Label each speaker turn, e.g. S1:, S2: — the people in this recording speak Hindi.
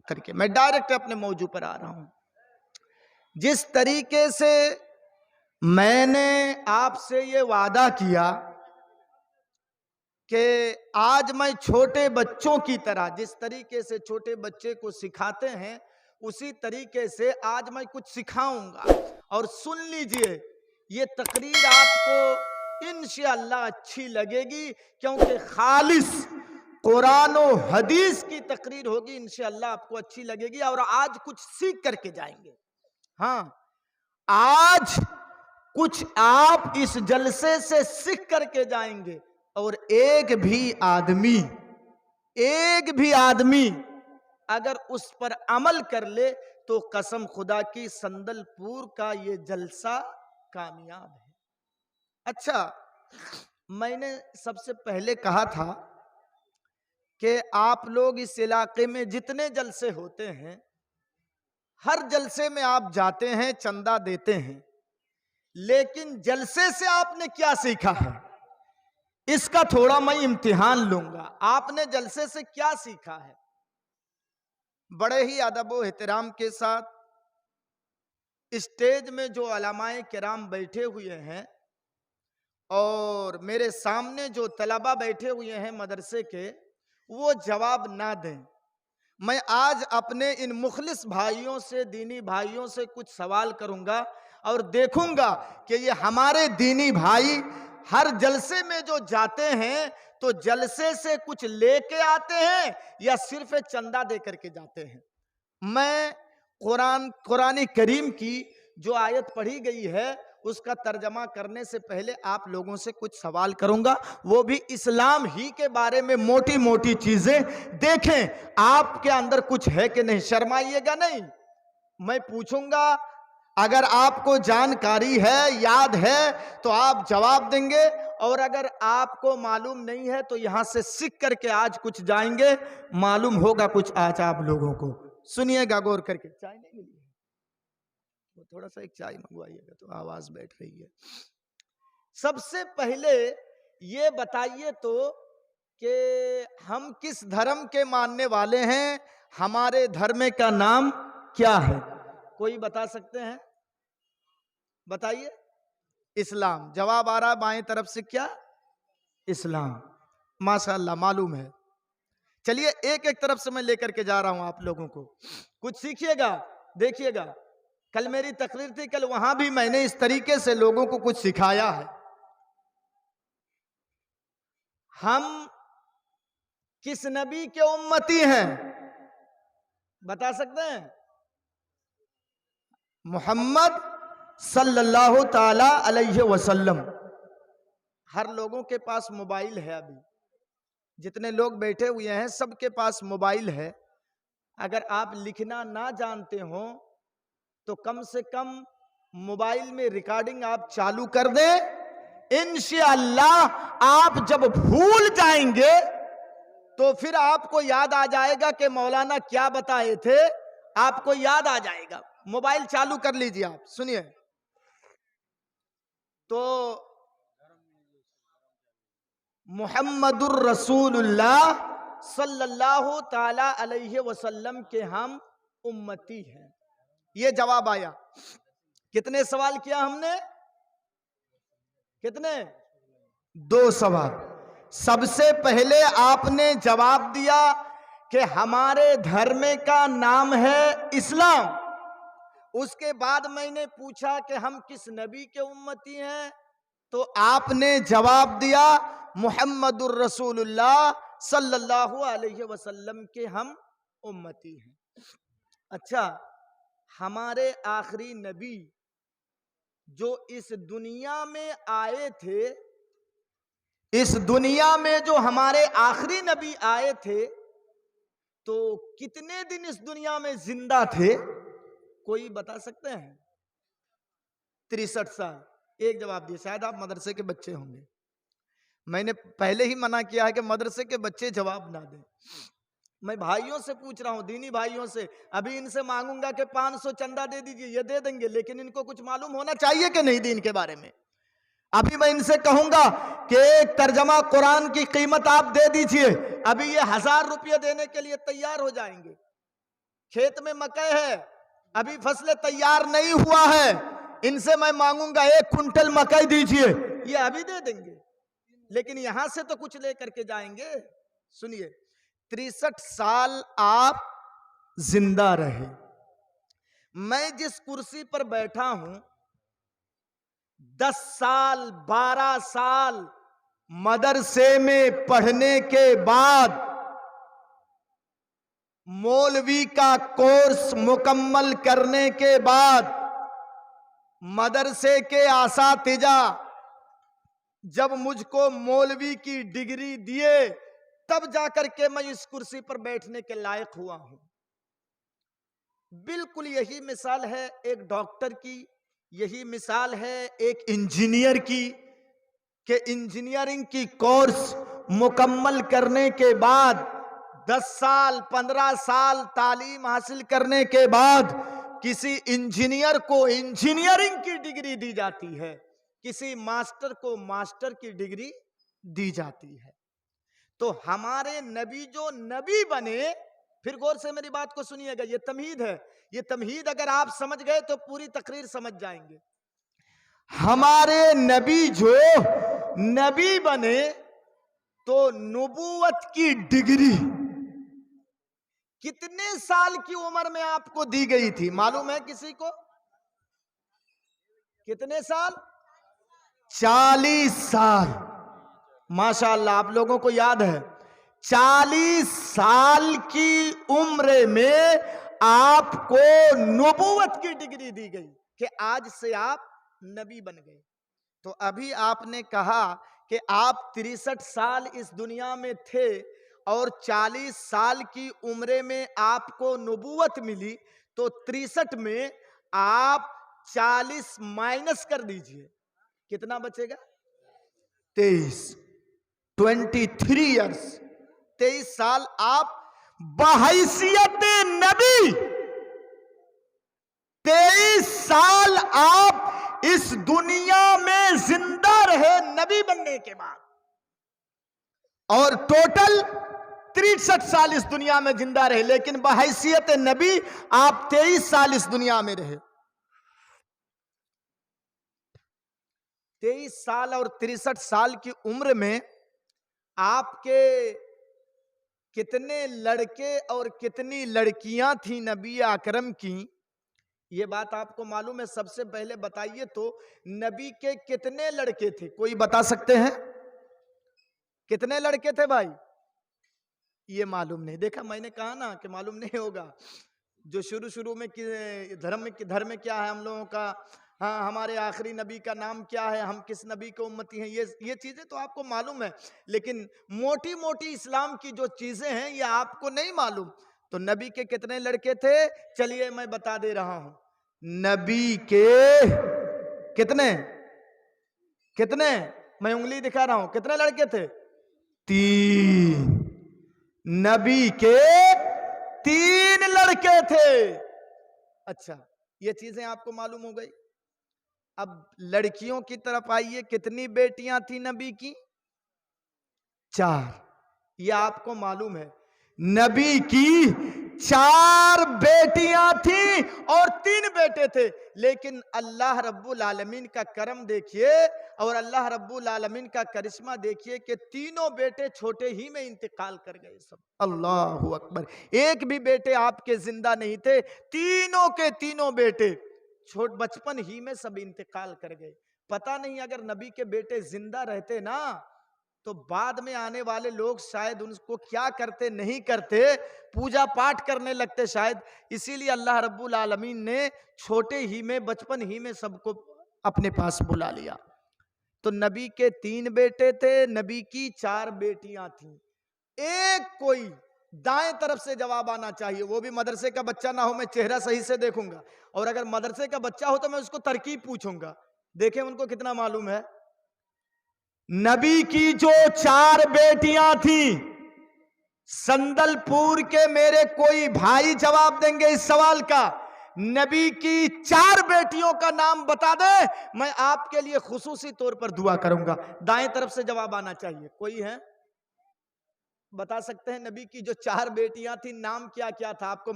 S1: करके मैं डायरेक्ट अपने मौजू पर आ रहा हूं। जिस तरीके से मैंने आपसे ये वादा किया कि आज मैं छोटे बच्चों की तरह, जिस तरीके से छोटे बच्चे को सिखाते हैं उसी तरीके से आज मैं कुछ सिखाऊंगा। और सुन लीजिए, ये तकरीर आपको इंशाअल्लाह अच्छी लगेगी, क्योंकि खालिस कुरान और हदीस की तकरीर होगी। इंशाअल्लाह आपको अच्छी लगेगी और आज कुछ सीख करके जाएंगे। हाँ, आज कुछ आप इस जलसे से सीख करके जाएंगे। और एक भी आदमी अगर उस पर अमल कर ले तो कसम खुदा की संदलपुर का ये जलसा कामयाब है। अच्छा, मैंने सबसे पहले कहा था कि आप लोग इस इलाके में जितने जलसे होते हैं, हर जलसे में आप जाते हैं, चंदा देते हैं, लेकिन जलसे से आपने क्या सीखा है इसका थोड़ा मैं इम्तिहान लूंगा। आपने जलसे से क्या सीखा है? बड़े ही अदब व एहतराम के साथ स्टेज में जो उलमाए किराम बैठे हुए हैं और मेरे सामने जो तलबा बैठे हुए हैं मदरसे के, वो जवाब ना दें। मैं आज अपने इन मुखलिस भाइयों से, दीनी भाइयों से कुछ सवाल करूंगा और देखूंगा कि ये हमारे दीनी भाई हर जलसे में जो जाते हैं तो जलसे से कुछ लेके आते हैं या सिर्फ चंदा दे करके जाते हैं। मैं कुरान करीम की जो आयत पढ़ी गई है उसका तर्जमा करने से पहले आप लोगों से कुछ सवाल करूंगा, वो भी इस्लाम ही के बारे में मोटी मोटी चीजें। देखें आपके अंदर कुछ है कि नहीं, शर्माइएगा नहीं। मैं पूछूंगा, अगर आपको जानकारी है, याद है तो आप जवाब देंगे, और अगर आपको मालूम नहीं है तो यहां से सीख करके आज कुछ जाएंगे, मालूम होगा कुछ आज आप लोगों को। सुनिएगा गौर करके। चाय नहीं मिली है, तो थोड़ा सा एक चाय मंगवाइएगा, तो आवाज बैठ रही है। सबसे पहले ये बताइए तो कि हम किस धर्म के मानने वाले हैं, हमारे धर्म का नाम क्या है? कोई बता सकते हैं? बताइए। इस्लाम। जवाब आ रहा है बाएं तरफ से, क्या? इस्लाम। माशाअल्लाह, मालूम है। चलिए एक एक तरफ से मैं लेकर के जा रहा हूं आप लोगों को, कुछ सीखिएगा। देखिएगा, कल मेरी तकरीर थी, कल वहां भी मैंने इस तरीके से लोगों को कुछ सिखाया है। हम किस नबी के उम्मती हैं बता सकते हैं? मोहम्मद सल्लल्लाहु ताला अलैहि वसल्लम। हर लोगों के पास मोबाइल है, अभी जितने लोग बैठे हुए हैं सबके पास मोबाइल है। अगर आप लिखना ना जानते हो तो कम से कम मोबाइल में रिकॉर्डिंग आप चालू कर दें। इंशाअल्लाह आप जब भूल जाएंगे तो फिर आपको याद आ जाएगा कि मौलाना क्या बताए थे, आपको याद आ जाएगा। मोबाइल चालू कर लीजिए आप, सुनिए। तो मुहम्मदुर रसूलुल्लाह सल्लल्लाहु ताला अलैहि वसल्लम के हम उम्मती हैं, ये जवाब आया। कितने सवाल किया हमने? कितने? 2 सवाल। सबसे पहले आपने जवाब दिया कि हमारे धर्म का नाम है इस्लाम। उसके बाद मैंने पूछा कि हम किस नबी के उम्मती हैं, तो आपने जवाब दिया मुहम्मदुर रसूलुल्लाह सल्लल्लाहु अलैहि वसल्लम के हम उम्मती हैं। अच्छा, हमारे आखिरी नबी जो इस दुनिया में आए थे, इस दुनिया में जो हमारे आखिरी नबी आए थे, तो कितने दिन इस दुनिया में जिंदा थे? कोई बता सकते हैं? 63 साल। एक जवाब दिए, शायद आप मदरसे के बच्चे होंगे। मैंने पहले ही मना किया है कि मदरसे के बच्चे जवाब ना दें। मैं भाइयों से पूछ रहा हूं, दीनी भाइयों से। अभी इनसे मांगूंगा कि 500 चंदा दे दीजिए, ये दे देंगे, लेकिन इनको कुछ मालूम होना चाहिए कि नहीं दीन के बारे में। अभी मैं इनसे कहूंगा कि एक तर्जमा कुरान की कीमत आप दे दीजिए, अभी ये 1000 रुपये देने के लिए तैयार हो जाएंगे। खेत में मकई है, अभी फसलें तैयार नहीं हुआ है, इनसे मैं मांगूंगा 1 कुंटल मकई दीजिए, ये अभी दे देंगे, लेकिन यहां से तो कुछ लेकर के जाएंगे। सुनिए, 63 साल आप जिंदा रहे। मैं जिस कुर्सी पर बैठा हूं, 10 साल 12 साल मदरसे में पढ़ने के बाद, मौलवी का कोर्स मुकम्मल करने के बाद, मदरसे के आसातिजा जब मुझको मौलवी की डिग्री दिए, तब जाकर के मैं इस कुर्सी पर बैठने के लायक हुआ हूं। बिल्कुल यही मिसाल है एक डॉक्टर की, यही मिसाल है एक इंजीनियर की, कि इंजीनियरिंग की कोर्स मुकम्मल करने के बाद 10 साल 15 साल तालीम हासिल करने के बाद किसी इंजीनियर को इंजीनियरिंग की डिग्री दी जाती है, किसी मास्टर को मास्टर की डिग्री दी जाती है। तो हमारे नबी जो नबी बने, फिर गौर से मेरी बात को सुनिएगा, ये तमहीद है, ये तमहीद अगर आप समझ गए तो पूरी तकरीर समझ जाएंगे। हमारे नबी जो नबी बने तो नबूवत की डिग्री कितने साल की उम्र में आपको दी गई थी, मालूम है किसी को? कितने साल? 40 साल। माशाअल्लाह, आप लोगों को याद है। 40 साल की उम्र में आपको नबूवत की डिग्री दी गई कि आज से आप नबी बन गए। तो अभी आपने कहा कि आप 63 साल इस दुनिया में थे और 40 साल की उम्र में आपको नबूवत मिली, तो 63 में आप 40 माइनस कर दीजिए, कितना बचेगा? 23 इयर्स। 23 साल आप बहैसियत नबी, 23 साल आप इस दुनिया में जिंदा रहे नबी बनने के बाद, और टोटल 63 साल इस दुनिया में जिंदा रहे, लेकिन बहैसियत नबी आप 23 साल इस दुनिया में रहे। 23 साल और 63 साल की उम्र में आपके कितने लड़के और कितनी लड़कियां थी नबी अकरम की, ये बात आपको मालूम है? सबसे पहले बताइए तो, नबी के कितने लड़के थे, कोई बता सकते हैं? कितने लड़के थे भाई? ये मालूम नहीं। देखा, मैंने कहा ना कि मालूम नहीं होगा। जो शुरू में धर्म में क्या है हम लोगों का, हाँ, हमारे आखिरी नबी का नाम क्या है, हम किस नबी के उम्मती हैं, ये चीजें तो आपको मालूम है, लेकिन मोटी मोटी इस्लाम की जो चीजें हैं ये आपको नहीं मालूम। तो नबी के कितने लड़के थे, चलिए मैं बता दे रहा हूं। नबी के कितने कितने मैं उंगली दिखा रहा हूं, कितने लड़के थे? 3। नबी के 3 लड़के थे। अच्छा, ये चीजें आपको मालूम हो गई। अब लड़कियों की तरफ आइए, कितनी बेटियां थी नबी की? 4। ये आपको मालूम है, नबी की 4 बेटियां थी और 3 बेटे थे, लेकिन अल्लाह रब्बुल आलमीन का करम देखिए और अल्लाह रब्बुल आलमीन का करिश्मा देखिए कि तीनों बेटे छोटे ही में इंतकाल कर गए सब। अल्लाहु अकबर। एक भी बेटे आपके जिंदा नहीं थे, तीनों के तीनों बेटे बचपन ही में सब इंतकाल कर गए। पता नहीं अगर नबी के बेटे जिंदा रहते ना, तो बाद में आने वाले लोग शायद उनको क्या करते नहीं करते, पूजा पाठ करने लगते शायद। इसीलिए अल्लाह रब्बुल आलमीन ने छोटे ही में, बचपन ही में सबको अपने पास बुला लिया। तो नबी के 3 बेटे थे, नबी की 4 बेटियां थीं। एक कोई दाएं तरफ से जवाब आना चाहिए, वो भी मदरसे का बच्चा ना हो, मैं चेहरा सही से देखूंगा, और अगर मदरसे का बच्चा हो तो मैं उसको तरकीब पूछूंगा, देखें उनको कितना मालूम है। नबी की जो 4 बेटियां थी, संदलपुर के मेरे कोई भाई जवाब देंगे इस सवाल का। नबी की 4 बेटियों का नाम बता दे, मैं आपके लिए खुसूसी तौर पर दुआ करूंगा। दाएं तरफ से जवाब आना चाहिए। कोई है बता सकते हैं? नबी की जो 4 बेटियां थी, नाम क्या क्या था आपको?